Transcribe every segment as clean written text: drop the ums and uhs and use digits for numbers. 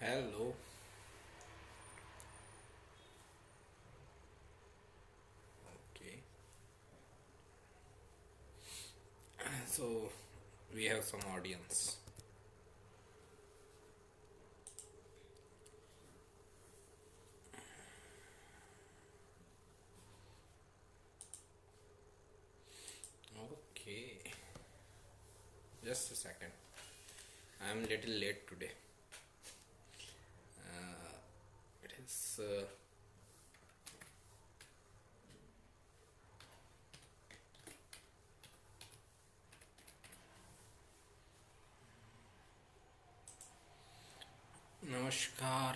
Hello. Okay. So we have some audience. Okay. Just a second. I'm little late today. It is Namaskar.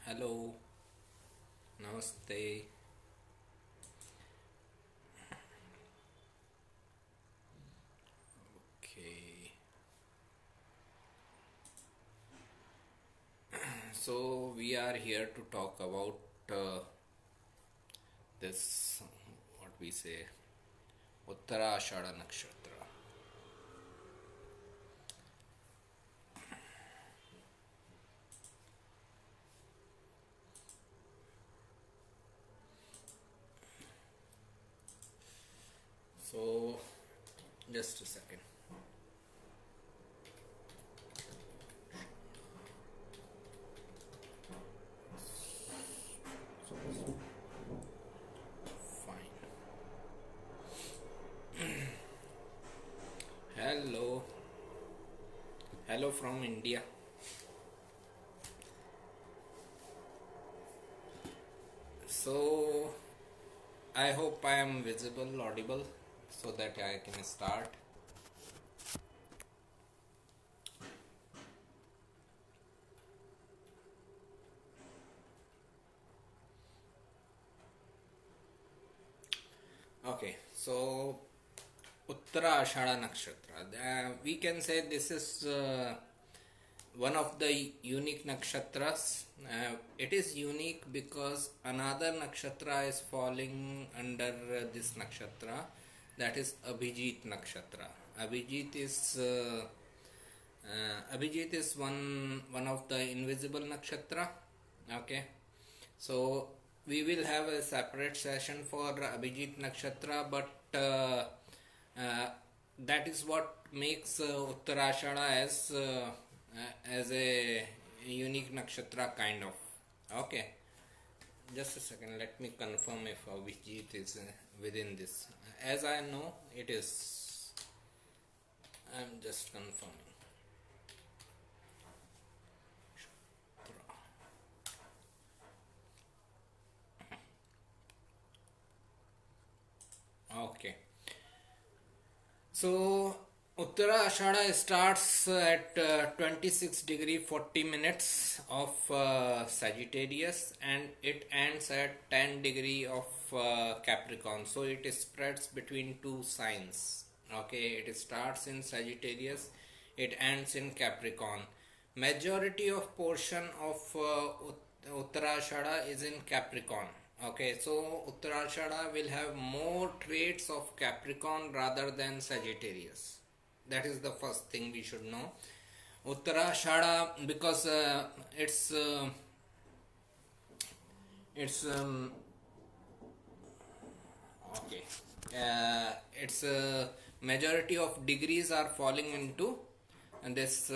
Hello. Namaste. Okay. So we are here to talk about this what we say Uttara Ashada Nakshatra. So just a second. Fine. Hello. Hello from India. So I hope I am visible, audible, so that I can start. Okay, so Uttara Ashada Nakshatra. We can say this is one of the unique nakshatras. It is unique because another nakshatra is falling under this nakshatra, that is Abhijit nakshatra. Abhijit is Abhijit is one of the invisible nakshatra. Okay, so we will have a separate session for Abhijit nakshatra, but that is what makes Uttarashada as a unique nakshatra kind of. Okay, just a second. Let me confirm if Abhijit is within this. As I know, it is. I'm just confirming. Okay. So Uttara Ashada starts at 26 degree 40 minutes of Sagittarius, and it ends at 10 degree of Capricorn. So it spreads between two signs. Okay, it starts in Sagittarius, it ends in Capricorn. Majority of portion of Uttarashada is in Capricorn. Okay, so Uttarashada will have more traits of Capricorn rather than Sagittarius. That is the first thing we should know. Uttarashada, because it's okay, its majority of degrees are falling into this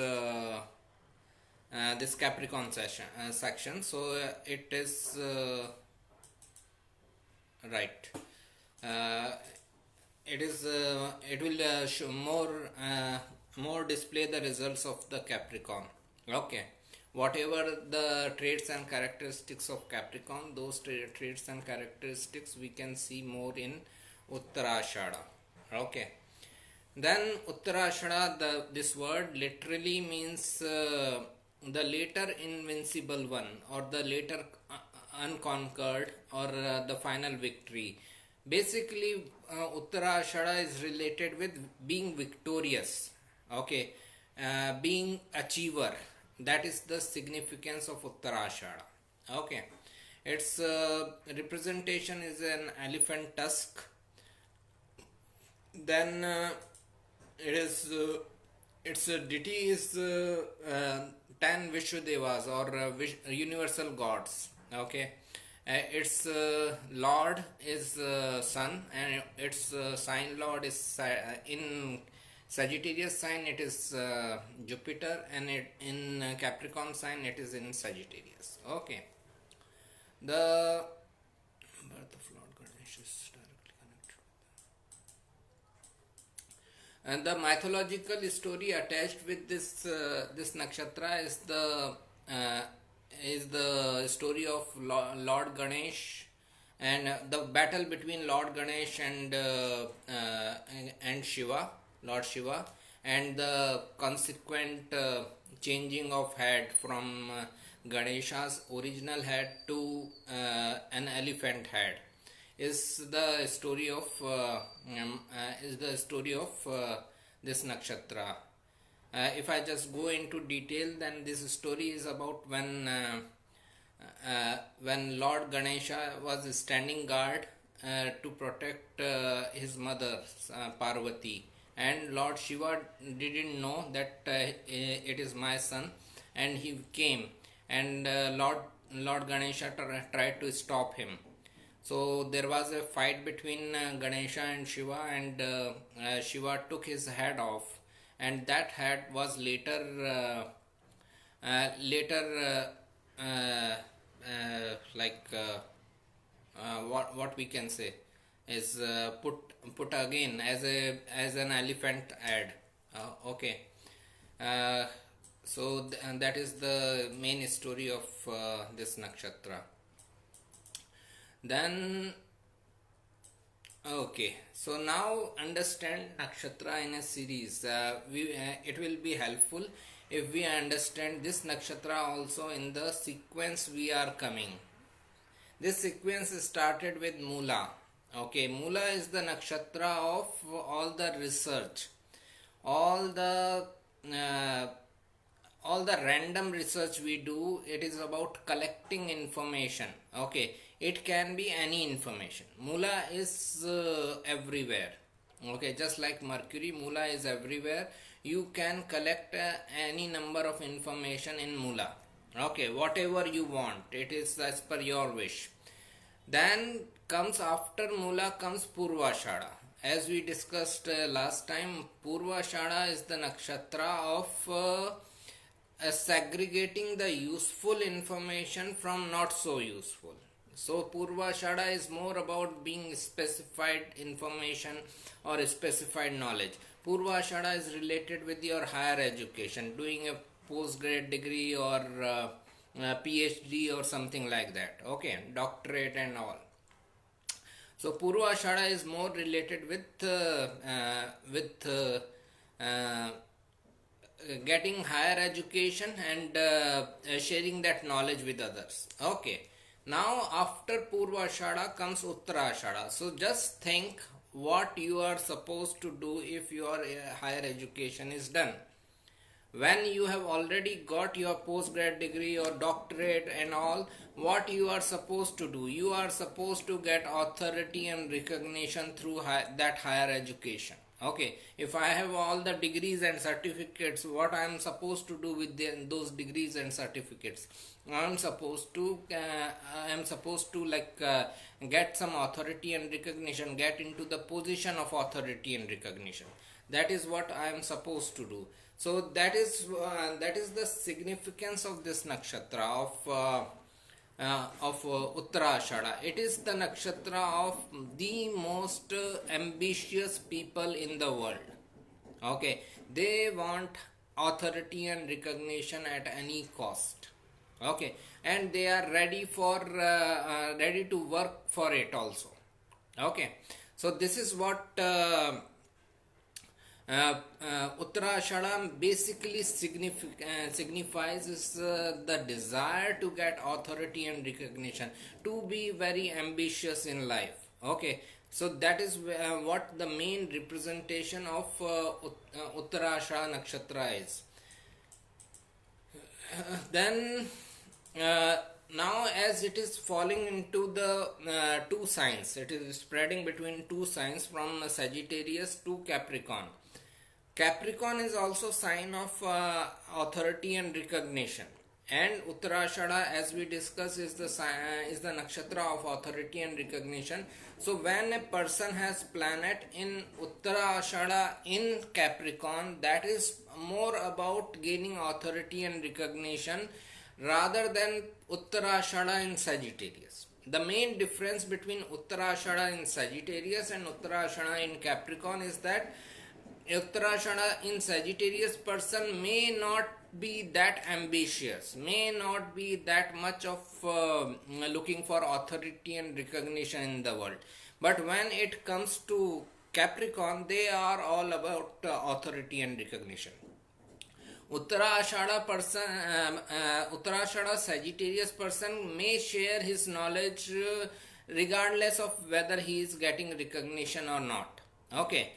this Capricorn section. So it is right. Uh, it will show more display the results of the Capricorn. Okay, whatever the traits and characteristics of Capricorn, those traits and characteristics we can see more in Uttarashada. Okay, then Uttarashada, this word literally means the later invincible one, or the later unconquered, or the final victory. Basically, Uttarashada is related with being victorious. Okay, being achiever. That is the significance of Uttarashada. Okay, its representation is an elephant tusk. Then it is its deity is 10 Vishwadevas or universal gods. Okay, its lord is sun, and its sign lord is in Sagittarius sign it is Jupiter, and in Capricorn sign it is in Sagittarius. Okay, the birth of Lord Ganesh is directly connected. And the mythological story attached with this nakshatra uh, is the story of Lord Ganesh, and the battle between Lord Ganesh and Shiva, Lord Shiva, and the consequent changing of head from Ganesha's original head to an elephant head is the story of this nakshatra. If I just go into detail, then this story is about when Lord Ganesha was standing guard to protect his mother Parvati, and Lord Shiva didn't know that it is my son, and he came, and Lord Ganesha tried to stop him. So there was a fight between Ganesha and Shiva, and Shiva took his head off, and that head was later like what we can say is put again as an elephant head. Okay, uh, so and that is the main story of this nakshatra. Then okay, so now understand nakshatra in a series. It will be helpful if we understand this nakshatra also in the sequence we are coming. This sequence started with Mula. Okay, Mula is the nakshatra of all the research, all the uh, all the random research we do. It is about collecting information. Okay, it can be any information. Mula is everywhere. Okay, just like Mercury, Mula is everywhere. You can collect any number of information in Mula. Okay, whatever you want, it is as per your wish. Then comes after Mula comes Purvashada. As we discussed last time, Purvashada is the nakshatra of segregating the useful information from not so useful. So Purvashada is more about being specified information or specified knowledge. Purvashada is related with your higher education, doing a postgrad degree or PhD or something like that. Okay, doctorate and all. So Purvashada is more related with getting higher education and sharing that knowledge with others. Okay, now after Purvashada comes Uttarashada. So just think what you are supposed to do if your higher education is done. When you have already got your postgrad degree or doctorate and all, what you are supposed to do? You are supposed to get authority and recognition through that higher education. Okay, if I have all the degrees and certificates, what I am supposed to do with those degrees and certificates? I am supposed to get some authority and recognition, get into the position of authority and recognition. That is what I am supposed to do. So that is the significance of this nakshatra of Uttarashada. It is the nakshatra of the most ambitious people in the world. Okay, they want authority and recognition at any cost. Okay, and they are ready to work for it also. Okay, so this is what Uttarashada basically signifies is the desire to get authority and recognition, to be very ambitious in life. Okay, so that is what the main representation of Uttarashada nakshatra is. Then now as it is falling into the two signs, it is spreading between two signs from Sagittarius to Capricorn. Capricorn is also sign of authority and recognition, and Uttarashada, as we discussed, is the nakshatra of authority and recognition. So when a person has planet in Uttarashada in Capricorn, that is more about gaining authority and recognition rather than Uttarashada in Sagittarius. The main difference between Uttarashada in Sagittarius and Uttarashada in Capricorn is that Uttarashada in Sagittarius person may not be that ambitious, may not be that much of looking for authority and recognition in the world. But when it comes to Capricorn, they are all about authority and recognition. Uttarashada Sagittarius person may share his knowledge regardless of whether he is getting recognition or not. Okay,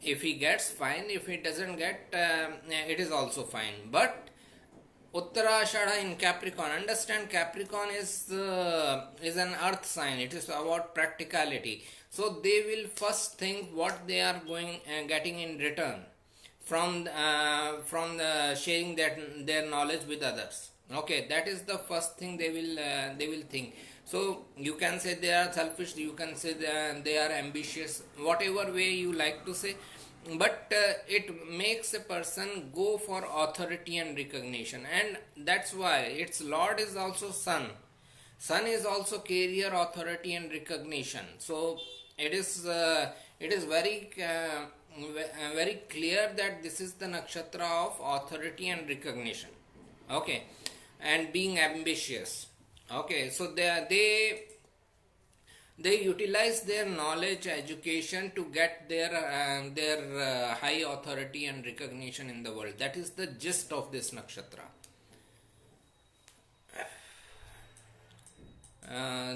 if he gets, fine. If he doesn't get, it is also fine. But Uttarashada in Capricorn, understand Capricorn is an earth sign. It is about practicality. So they will first think what they are getting in return from the sharing their knowledge with others. Okay, that is the first thing they will think. So you can say they are selfish, you can say they are ambitious, whatever way you like to say, but it makes a person go for authority and recognition, and that's why its lord is also sun. Sun is also carrier, authority and recognition. So it is very clear that this is the nakshatra of authority and recognition. Okay, and being ambitious. Okay, so they utilize their knowledge, education to get their high authority and recognition in the world. That is the gist of this nakshatra.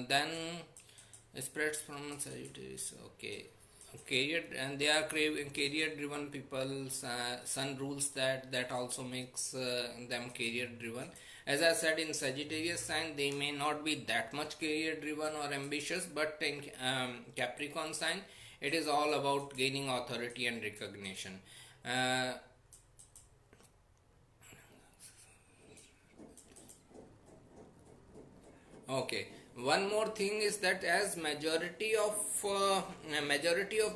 Then spreads from Sagittarius. Okay, career, and they are career driven people. Sun rules that also makes them career driven. As I said, in Sagittarius sign they may not be that much career driven or ambitious, but in Capricorn sign it is all about gaining authority and recognition. Okay, one more thing is that as majority of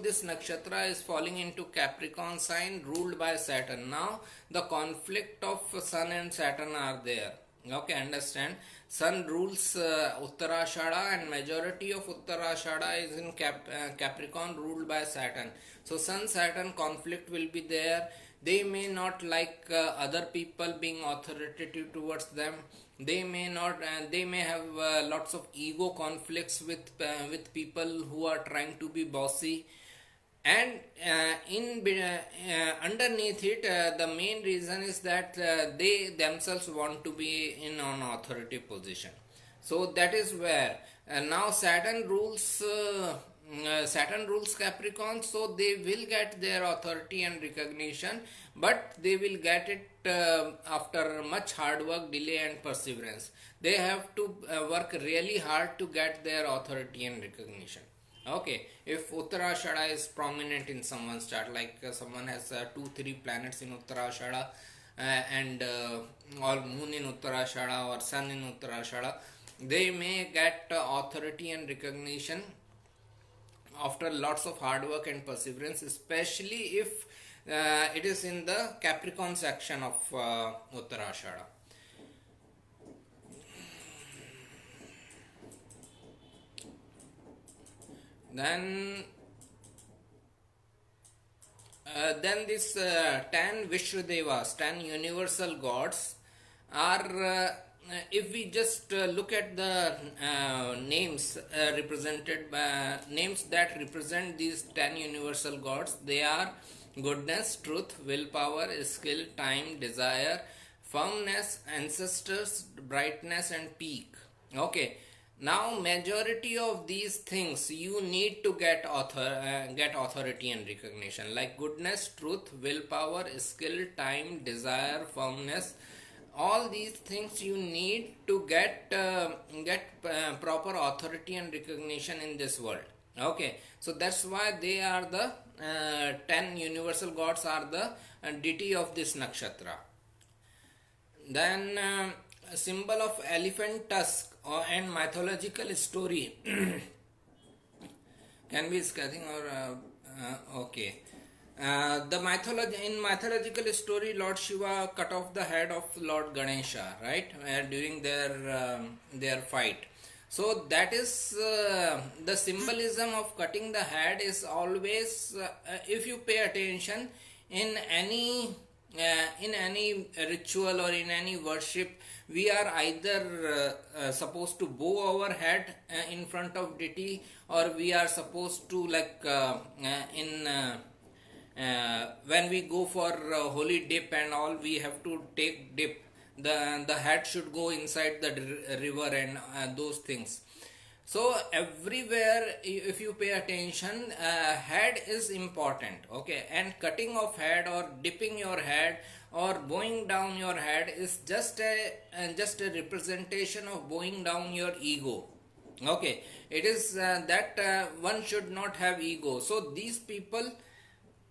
this nakshatra is falling into Capricorn sign ruled by Saturn. Now the conflict of Sun and Saturn are there. Okay, understand, Sun rules Uttarashada, and majority of Uttarashada is in Capricorn ruled by Saturn. So Sun Saturn conflict will be there. They may not like other people being authoritative towards them. They may not, they may have lots of ego conflicts with people who are trying to be bossy, and underneath it, the main reason is that they themselves want to be in an authoritative position. So that is where now Saturn rules Capricorn, so they will get their authority and recognition, but they will get it after much hard work, delay and perseverance. They have to work really hard to get their authority and recognition. Okay, if Uttarashada is prominent in someone's chart, like someone has 2-3 planets in Uttarashada and or moon in Uttarashada or sun in Uttarashada, they may get authority and recognition after lots of hard work and perseverance, especially if it is in the Capricorn section of Uttarashada. Then this 10 Vishnudevas, 10 universal gods are, if we just look at the names represented by names that represent these 10 universal gods, they are goodness, truth, willpower, skill, time, desire, firmness, ancestors, brightness and peak. Okay, now majority of these things you need to get authority and recognition, like goodness, truth, willpower, skill, time, desire, firmness. All these things you need to get proper authority and recognition in this world. Okay, so that's why they are the 10 universal gods are the deity of this nakshatra. Then a symbol of elephant tusk and mythological story can be scathing or okay. The mythology in mythological story, Lord Shiva cut off the head of Lord Ganesha, right, during their fight. So that is the symbolism of cutting the head is always, if you pay attention in any ritual or in any worship, we are either supposed to bow our head in front of deity, or we are supposed to in when we go for holy dip and all, we have to take dip. The head should go inside the river and those things. So everywhere, if you pay attention, head is important. Okay, and cutting of head or dipping your head or bowing down your head is just a representation of bowing down your ego. Okay, it is that one should not have ego. So these people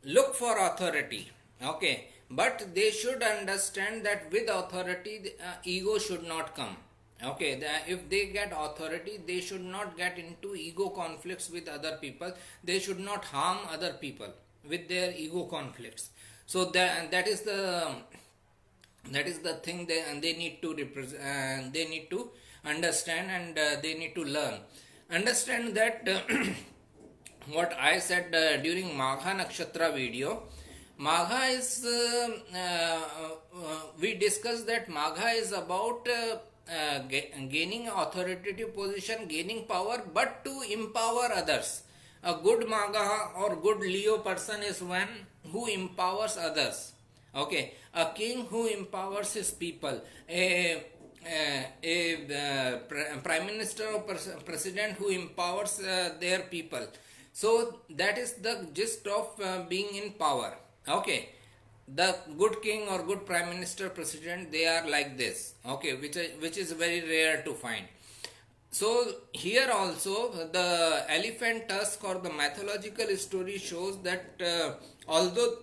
look for authority. Okay, but they should understand that with authority, ego should not come. Okay, if they get authority, they should not get into ego conflicts with other people. They should not harm other people with their ego conflicts. So that is the thing they need to represent. They need to understand, and they need to learn. Understand that what I said during Magha Nakshatra video. Magha is, we discussed that Magha is about gaining authoritative position, gaining power, but to empower others. A good Magha or good Leo person is one who empowers others. Okay, a king who empowers his people. Prime minister or president who empowers their people. So that is the gist of being in power. Okay, the good king or good prime minister president, they are like this. Okay, which is very rare to find. So here also the elephant tusk or the mythological story shows that although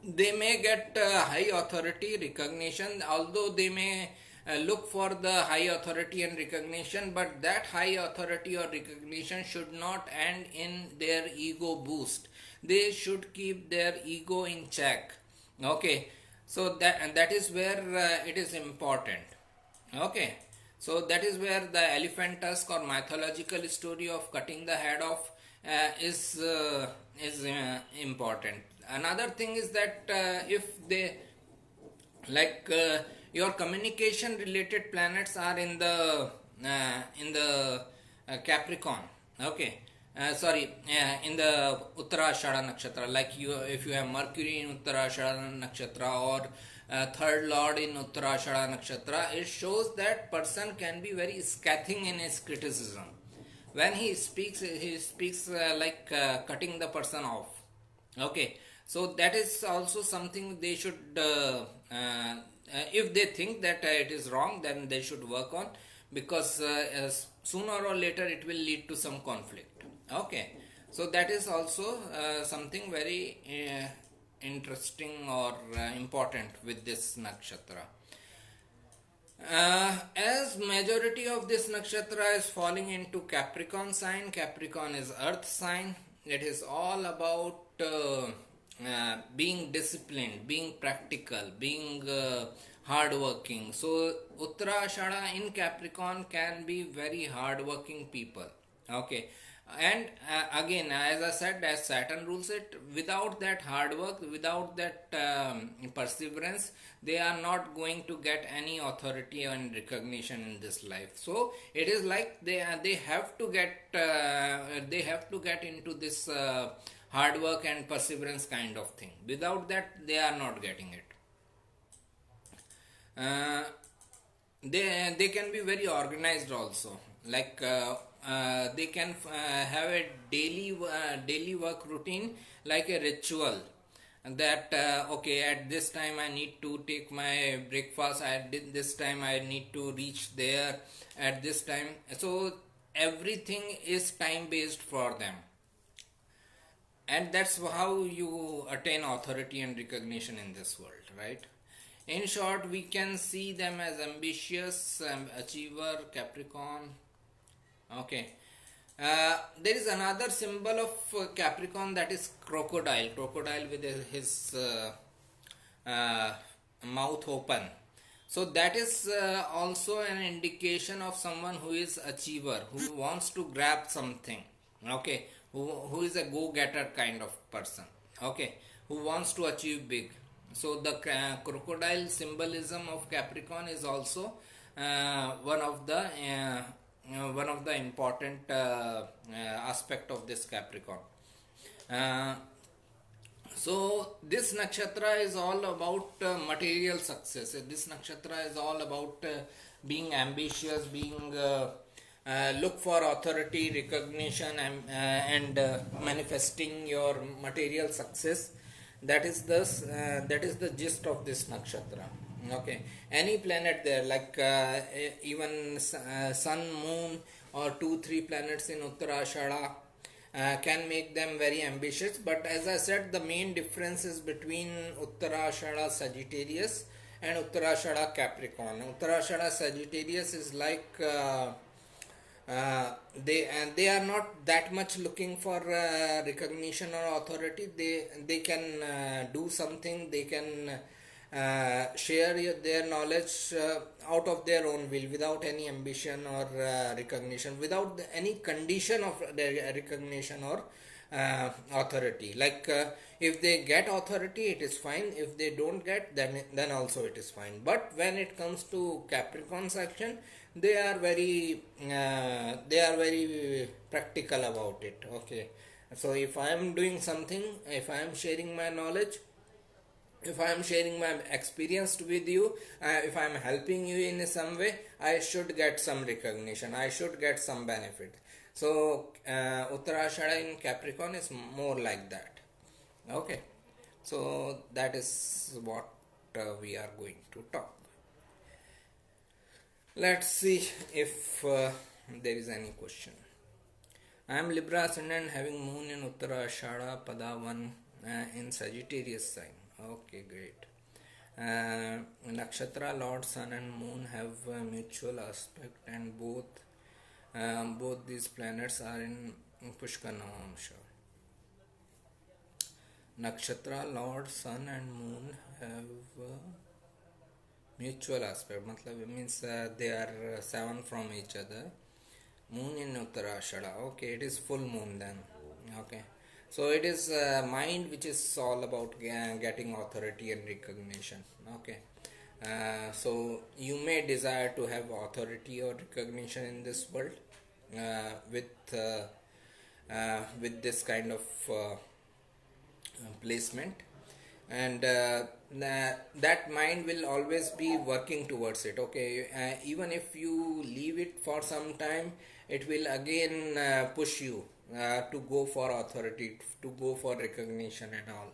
they may get high authority recognition, although they may look for the high authority and recognition, but that high authority or recognition should not end in their ego boost. They should keep their ego in check. Okay, so that is where it is important. Okay, so that is where the elephant tusk or mythological story of cutting the head off is important. Another thing is that if they your communication related planets are in the Capricorn. Okay, in the Uttarashada nakshatra, like you, if you have Mercury in Uttarashada nakshatra or third lord in Uttarashada nakshatra, it shows that person can be very scathing in his criticism. When he speaks cutting the person off. Okay, so that is also something they should if they think that it is wrong, then they should work on, because sooner or later it will lead to some conflict. Okay, so that is also something very interesting or important with this nakshatra. As majority of this nakshatra is falling into Capricorn sign, Capricorn is earth sign. It is all about being disciplined, being practical, being hardworking. So Uttarashada in Capricorn can be very hardworking people. Okay, and again, as I said, as Saturn rules it, without that hard work, without that perseverance, they are not going to get any authority and recognition in this life. So it is like they have to get into this hard work and perseverance kind of thing. Without that, they are not getting it. They can be very organized also, they can have a daily work routine, like a ritual, that okay, at this time I need to take my breakfast, at this time I need to reach there at this time. So everything is time based for them, and that's how you attain authority and recognition in this world, right? In short, we can see them as ambitious, achiever, Capricorn. Okay. There is another symbol of Capricorn, that is crocodile. Crocodile with his uh, mouth open. So that is also an indication of someone who is achiever, who wants to grab something. Okay, who is a go-getter kind of person. Okay, who wants to achieve big. So the crocodile symbolism of Capricorn is also one of the important aspect of this Capricorn. Uh, so this nakshatra is all about material success. This nakshatra is all about being ambitious, being look for authority, recognition, and manifesting your material success. That is the gist of this nakshatra. Okay, any planet there, like even sun, moon, or 2 3 planets in Uttarashada can make them very ambitious. But as I said, the main difference is between Uttarashada Sagittarius and Uttarashada Capricorn. Uttarashada Sagittarius is like they are not that much looking for recognition or authority. They can do something. They can share their knowledge out of their own will, without any ambition or recognition, without any condition of their recognition or authority. Like if they get authority, it is fine. If they don't get, then also it is fine. But when it comes to Capricorn's action, they are very practical about it. Okay, so if I am doing something, if I am sharing my knowledge, if I am sharing my experience with you, if I am helping you in some way, I should get some recognition, I should get some benefit. So Uttarashada in Capricorn is more like that. Okay, so that is what we are going to talk. Let's see if there is any question. I am Libra ascendant having moon in Uttarashada Pada 1 in Sagittarius sign. Okay, great. Nakshatra, Lord, Sun and Moon have a mutual aspect, and both these planets are in Pushka Navamsha. Nakshatra, Lord, Sun and Moon have mutual aspect. Matlab means they are 7 from each other. Moon in Uttarashada. Okay, it is full moon then. Okay. So it is mind which is all about getting authority and recognition. Okay. So you may desire to have authority or recognition in this world with this kind of placement, and that mind will always be working towards it. Okay, even if you leave it for some time, it will again push you to go for authority, to go for recognition and all.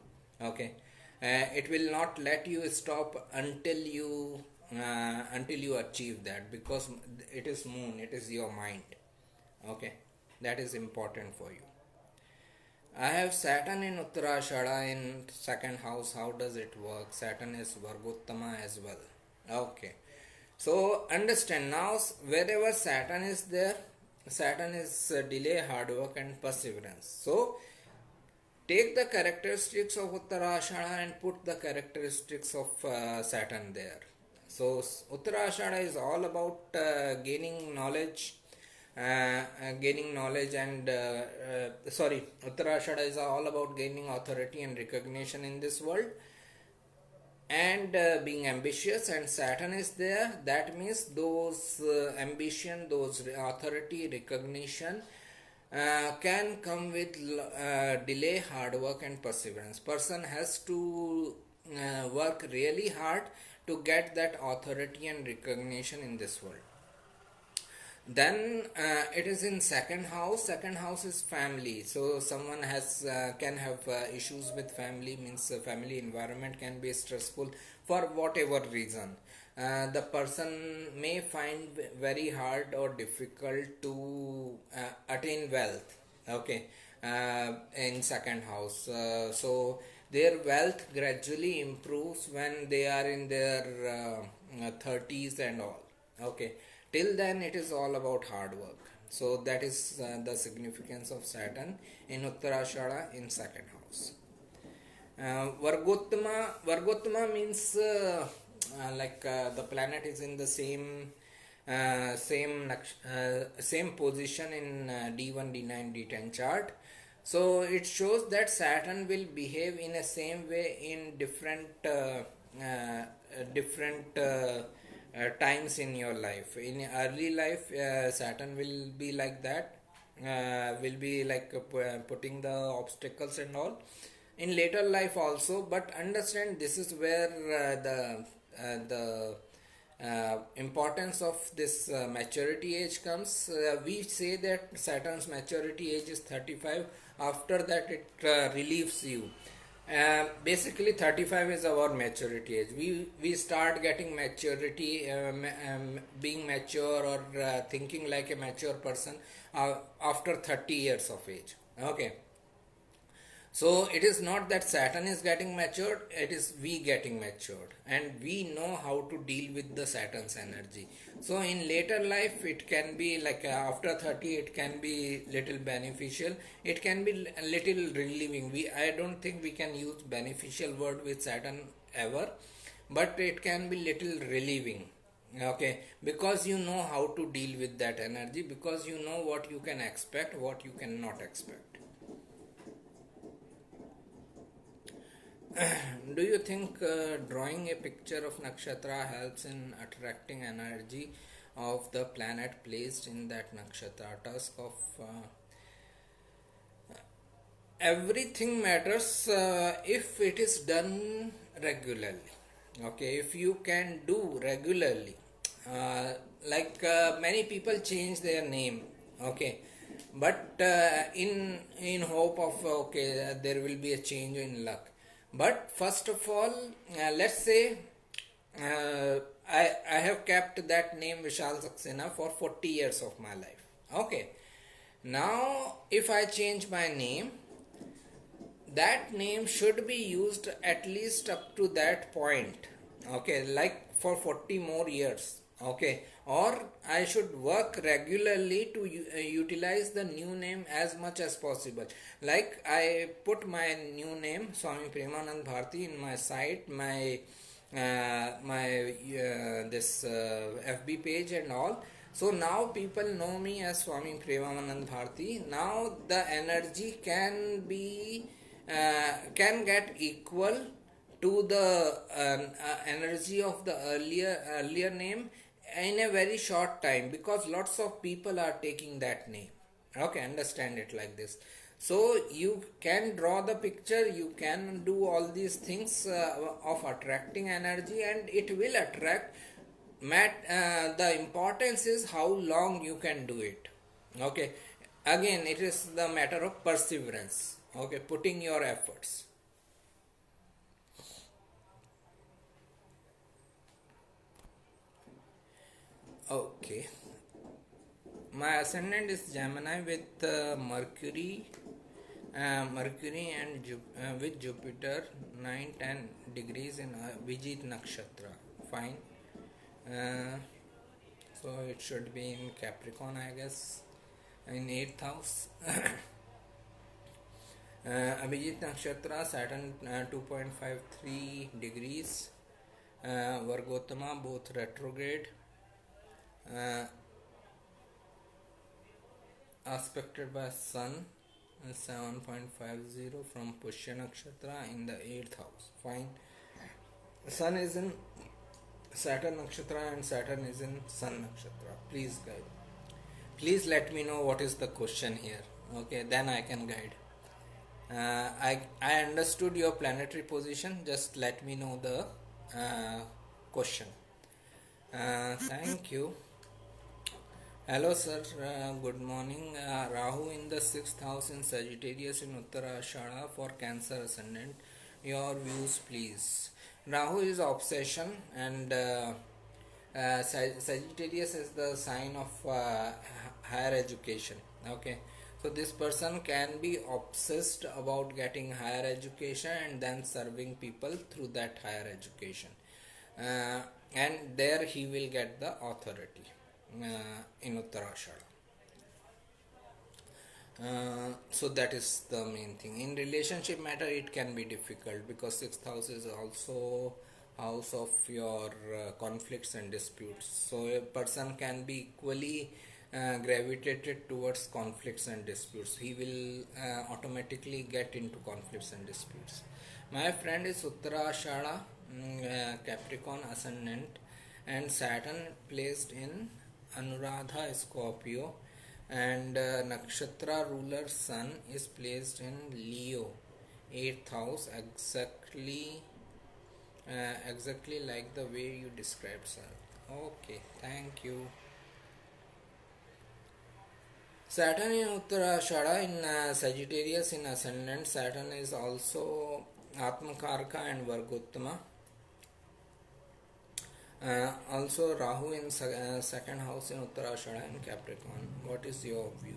Okay, it will not let you stop until you achieve that, because it is moon, it is your mind. Okay, that is important for you. I have Saturn in Uttarashada in second house. How does it work? Saturn is Vargottama as well. Okay. So understand now, wherever Saturn is there, Saturn is delay, hard work and perseverance. So take the characteristics of Uttarashada and put the characteristics of Saturn there. So Uttarashada is all about gaining knowledge, and Uttarashada is all about gaining authority and recognition in this world, and being ambitious. And Saturn is there, that means those ambition, those authority, recognition can come with delay, hard work and perseverance. Person has to work really hard to get that authority and recognition in this world. Then it is in second house. Second house is family. So someone has can have issues with family, means family environment can be stressful. for whatever reason. The person may find very hard or difficult to attain wealth, okay, in second house. So their wealth gradually improves when they are in their 30s and all, okay. Till then it is all about hard work. So that is the significance of Saturn in Uttarashada in second house. Vargottama means the planet is in the same position in D1, D9, D10 chart. So it shows that Saturn will behave in a same way in different times in your life. In early life, Saturn will be like that, will be like putting the obstacles and all. In later life also, but understand this is where the importance of this maturity age comes. We say that Saturn's maturity age is 35. After that, it relieves you. Basically, 35 is our maturity age. We start getting maturity, being mature or thinking like a mature person after 30 years of age. Okay. So it is not that Saturn is getting matured, it is we getting matured, and we know how to deal with the Saturn's energy. So in later life it can be like after 30 it can be little beneficial, it can be little relieving. I don't think we can use beneficial word with Saturn ever, but it can be little relieving, okay, because you know how to deal with that energy, because you know what you can expect, what you cannot expect. Do you think drawing a picture of nakshatra helps in attracting energy of the planet placed in that nakshatra? Task of everything matters if it is done regularly. Okay, if you can do regularly, many people change their name. Okay, but in hope of okay there will be a change in luck. But first of all, let's say I have kept that name Vishal Saxena for 40 years of my life. Okay. Now, if I change my name, that name should be used at least up to that point. Okay, like for 40 more years. Okay, or I should work regularly to utilize the new name as much as possible. Like I put my new name Swami Premanand Bharti in my site, my this FB page and all. So now people know me as Swami Premanand Bharti. Now the energy can get equal to the energy of the earlier name in a very short time, because lots of people are taking that name. Okay, understand it like this. So you can draw the picture, you can do all these things of attracting energy, and it will attract. The importance is how long you can do it. Okay, again it is the matter of perseverance. Okay, putting your efforts. Okay, my ascendant is Gemini with Mercury and with Jupiter 9-10 degrees in Vijit Nakshatra. Fine. Uh, so it should be in Capricorn, I guess, in 8th house. Abhijit Nakshatra, Saturn 2.53 degrees, Vargottama, both retrograde, uh, aspected by Sun 7.50 from Pushya Nakshatra in the 8th house. Fine. Sun is in Saturn Nakshatra and Saturn is in Sun Nakshatra. Please guide. Please let me know what is the question here. Okay, then I can guide. I understood your planetary position. Just let me know the question. Thank you. Hello sir, good morning. Rahu in the 6th house in Sagittarius in Uttarashada for Cancer ascendant. Your views please. Rahu is obsession, and Sagittarius is the sign of higher education. Okay, so this person can be obsessed about getting higher education and then serving people through that higher education, uh, and there he will get the authority in Uttarashada. So that is the main thing. In relationship matter, it can be difficult because sixth house is also house of your conflicts and disputes. So a person can be equally gravitated towards conflicts and disputes. He will automatically get into conflicts and disputes. My friend is Uttarashada, Capricorn ascendant, and Saturn placed in Anuradha Scorpio, and nakshatra ruler sun is placed in Leo, 8th house, exactly like the way you described, sir. Okay, thank you. Saturn in Uttarashada in Sagittarius in ascendant. Saturn is also Atmakarka and Vargottama. Also Rahu in second house in Uttarashada and Capricorn. What is your view?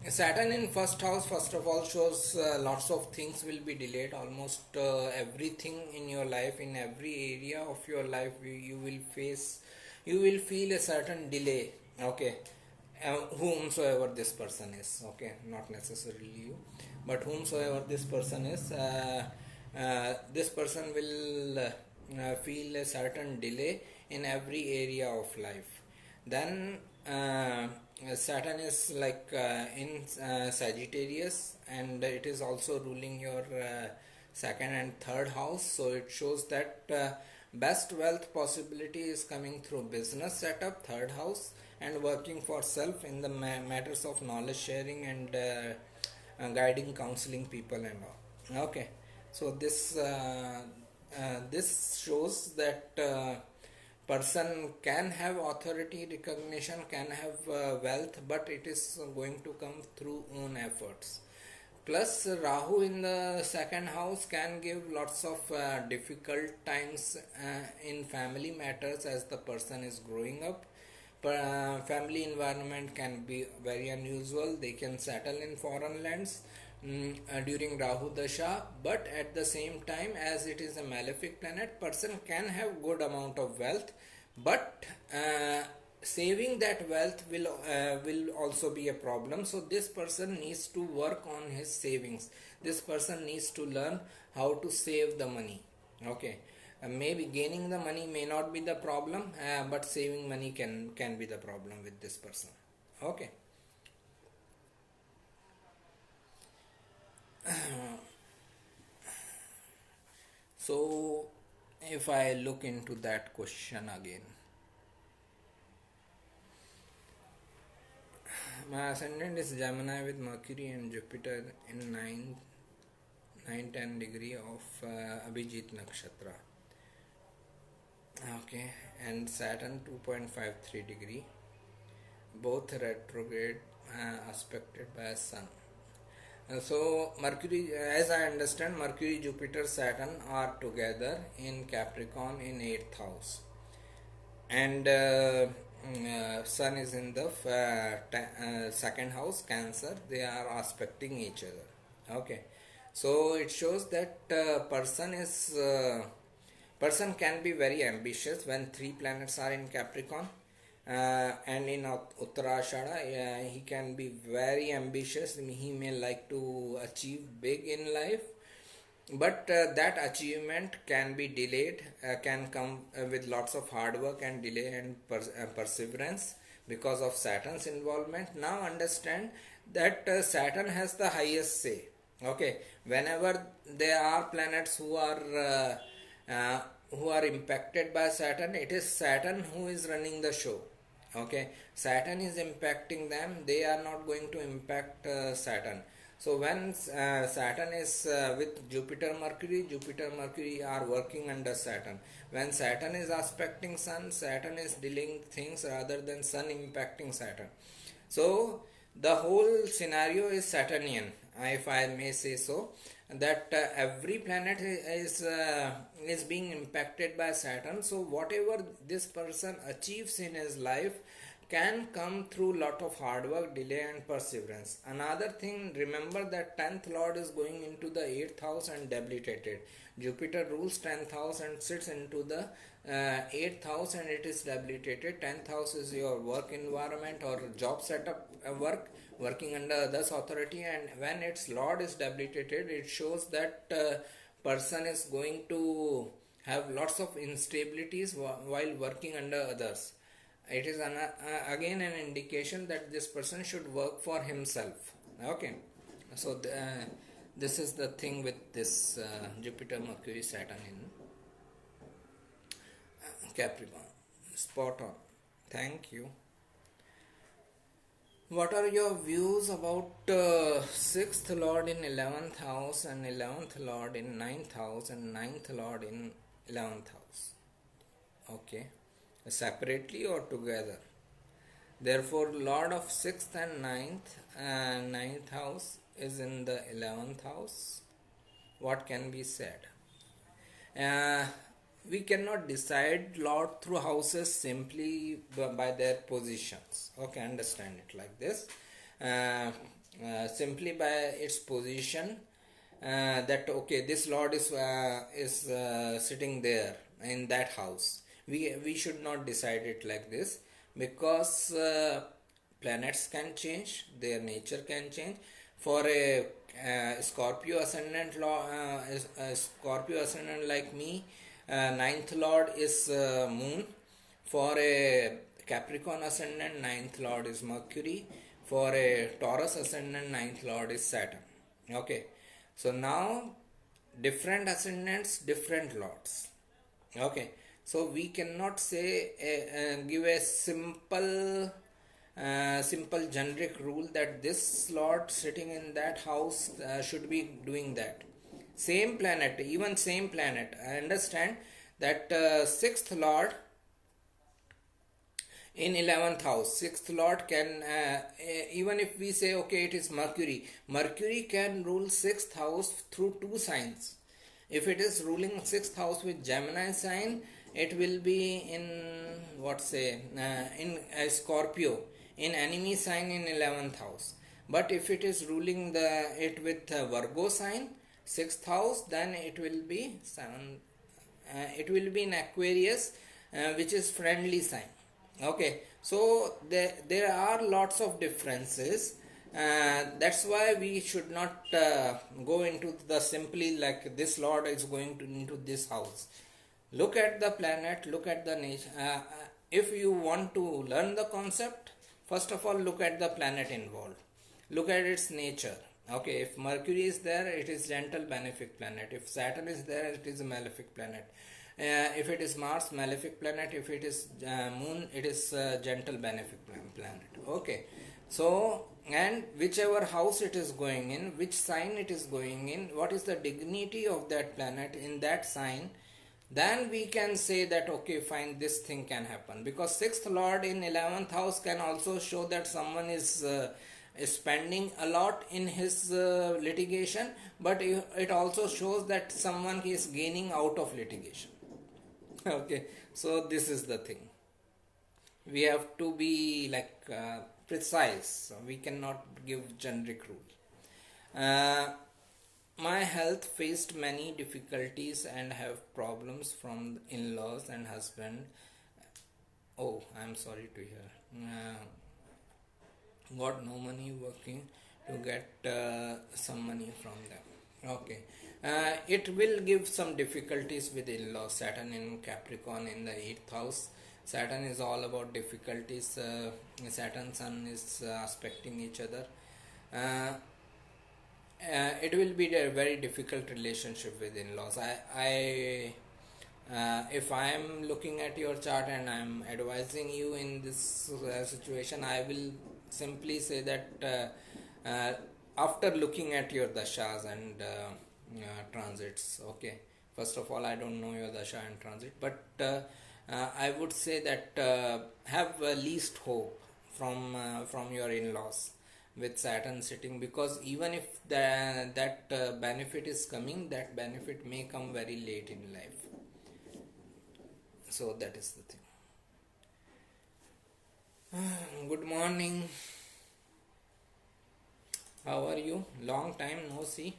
Saturn in first house, first of all, shows lots of things will be delayed. Almost everything in your life, in every area of your life, you will face, you will feel a certain delay. Okay, whomsoever this person is. Okay, not necessarily you, but whomsoever this person is, this person will feel a certain delay in every area of life. Then Saturn is like in Sagittarius, and it is also ruling your second and third house. So it shows that best wealth possibility is coming through business setup, third house, and working for self in the matters of knowledge sharing and guiding, counseling people and all. Okay, so this shows that person can have authority, recognition, can have wealth, but it is going to come through own efforts. Plus Rahu in the second house can give lots of difficult times in family matters as the person is growing up. Family environment can be very unusual. They can settle in foreign lands during Rahu Dasha, but at the same time, as it is a malefic planet, person can have good amount of wealth, but saving that wealth will also be a problem. So this person needs to work on his savings. This person needs to learn how to save the money. Okay, maybe gaining the money may not be the problem, but saving money can be the problem with this person. Okay. So if I look into that question again, my ascendant is Gemini with Mercury and Jupiter in 9 10 degree of Abhijit Nakshatra. Okay, and Saturn 2.53 degree, both retrograde, aspected by Sun. So Mercury, as I understand, Mercury, Jupiter, Saturn are together in Capricorn in 8th house, and Sun is in the second house, Cancer. They are aspecting each other. Okay, so it shows that person can be very ambitious when three planets are in Capricorn. And in Uttarashada, he can be very ambitious. He may like to achieve big in life, but that achievement can be delayed, can come with lots of hard work and delay and perseverance because of Saturn's involvement. Now understand that Saturn has the highest say. Okay, whenever there are planets who are impacted by Saturn, it is Saturn who is running the show. Okay, Saturn is impacting them, they are not going to impact Saturn. So when Saturn is with Jupiter Mercury are working under Saturn. When Saturn is aspecting Sun, Saturn is dealing things rather than Sun impacting Saturn. So The whole scenario is Saturnian, if I may say so. That every planet is being impacted by Saturn. So whatever this person achieves in his life can come through lot of hard work, delay, and perseverance. Another thing, remember that 10th lord is going into the 8th house and debilitated. Jupiter rules 10th house and sits into the 8th house and it is debilitated. 10th house is your work environment or job setup, working under others authority, and when its lord is debilitated, it shows that person is going to have lots of instabilities while working under others. It is again an indication that this person should work for himself. Okay, so this is the thing with this Jupiter Mercury Saturn in Capricorn. Spot on. Thank you. What are your views about 6th lord in 11th house and 11th lord in 9th house and 9th lord in 11th house? Okay, separately or together? Therefore, lord of 6th and 9th house is in the 11th house. What can be said? Uh, we cannot decide lord through houses simply by their positions. Okay, understand it like this. Simply by its position, that okay, this lord is sitting there in that house. We should not decide it like this, because planets can change, their nature can change. For a Scorpio ascendant Scorpio ascendant like me, ninth lord is moon. For a Capricorn ascendant, ninth lord is Mercury. For a Taurus ascendant, ninth lord is Saturn. Okay, so now different ascendants, different lords. Okay, so we cannot say give a simple generic rule that this lord sitting in that house should be doing that. Same planet, even same planet, I understand that 6th lord in 11th house, 6th lord can even if we say okay, it is Mercury can rule 6th house through two signs. If it is ruling 6th house with Gemini sign, it will be in what say in Scorpio, in enemy sign in 11th house. But if it is ruling it with Virgo sign 6th house, then it will be it will be in Aquarius, which is friendly sign. Okay, so there are lots of differences. That's why we should not go into the simply like this lord is going to into this house. Look at the planet, look at the nature. If you want to learn the concept, first of all look at the planet involved, look at its nature. Okay, if Mercury is there, it is gentle benefic planet. If Saturn is there, it is a malefic planet. If it is Mars, malefic planet. If it is Moon, it is gentle benefic planet. Okay, so and whichever house it is going in, which sign it is going in, what is the dignity of that planet in that sign, then we can say that okay, fine, this thing can happen. Because 6th lord in 11th house can also show that someone is spending a lot in his litigation, but it also shows that someone is gaining out of litigation. Okay, so this is the thing, we have to be like precise. We cannot give generic rule. My health faced many difficulties and have problems from in-laws and husband. Oh, I'm sorry to hear. Got no money, working to get some money from them. Okay, it will give some difficulties with in-laws. Saturn in Capricorn in the 8th house. Saturn is all about difficulties. Saturn Sun is aspecting each other. It will be a very difficult relationship with in-laws. If I am looking at your chart and I am advising you in this situation, I will simply say that after looking at your dashas and transits. Okay, first of all, I don't know your dasha and transit, but I would say that have least hope from your in-laws. with Saturn sitting, because even if that benefit is coming, that benefit may come very late in life. So that is the thing. Good morning. How are you? Long time no see.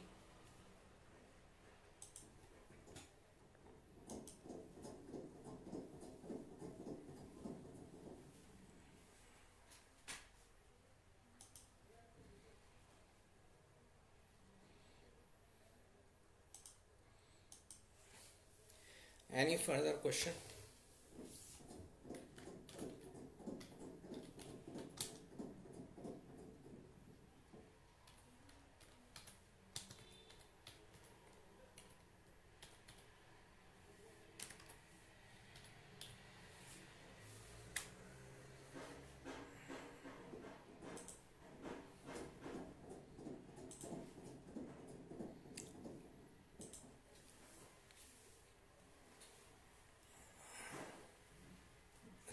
Any further question?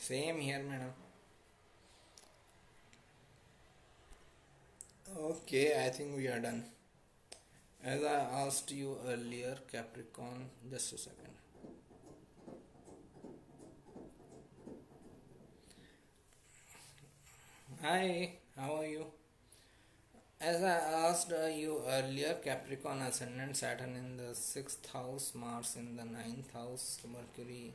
Same here, madam. Okay, I think we are done. As I asked you earlier, Capricorn, just a second. Hi, how are you? As I asked you earlier, Capricorn ascendant, Saturn in the 6th house, Mars in the 9th house, Mercury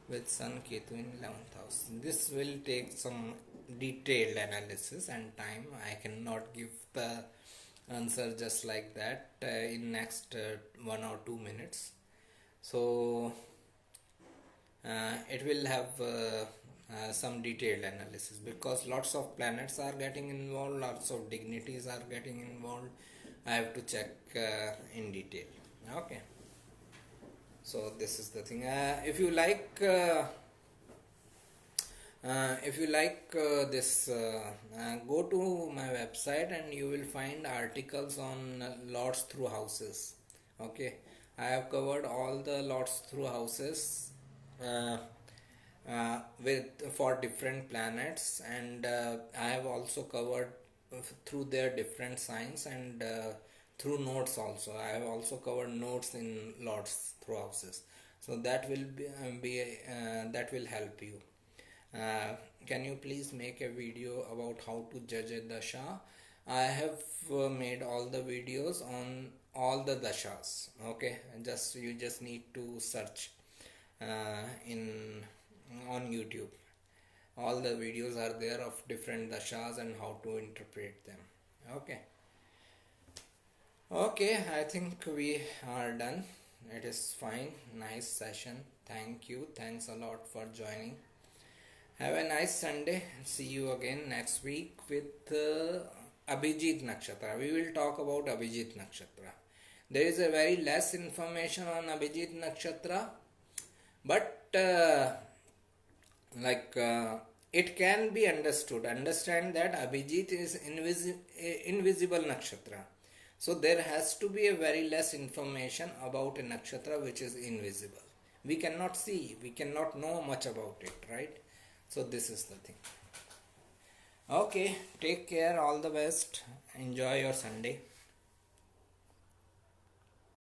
with Sun, Ketu in 11th house. This will take some detailed analysis and time. I cannot give the answer just like that in next 1 or 2 minutes. So it will have some detailed analysis, because lots of planets are getting involved, lots of dignities are getting involved. I have to check in detail. Okay, so this is the thing. If you like this, go to my website and you will find articles on lots through houses. Okay, I have covered all the lots through houses uh, with for different planets, and I have also covered through their different signs, and through notes also. I have also covered notes in lots through houses. So that will that will help you. Can you please make a video about how to judge a dasha? I have made all the videos on all the dashas. Okay, just you just need to search in on YouTube. All the videos are there of different dashas and how to interpret them. Okay. Okay, I think we are done. It is fine. Nice session. Thank you. Thanks a lot for joining. Have a nice Sunday. See you again next week with Abhijit Nakshatra. We will talk about Abhijit Nakshatra. There is a very less information on Abhijit Nakshatra, but like it can be understood. Understand that Abhijit is invisible nakshatra. So there has to be a very less information about a nakshatra which is invisible. We cannot see, we cannot know much about it, right? So this is the thing. Okay, take care, all the best. Enjoy your Sunday.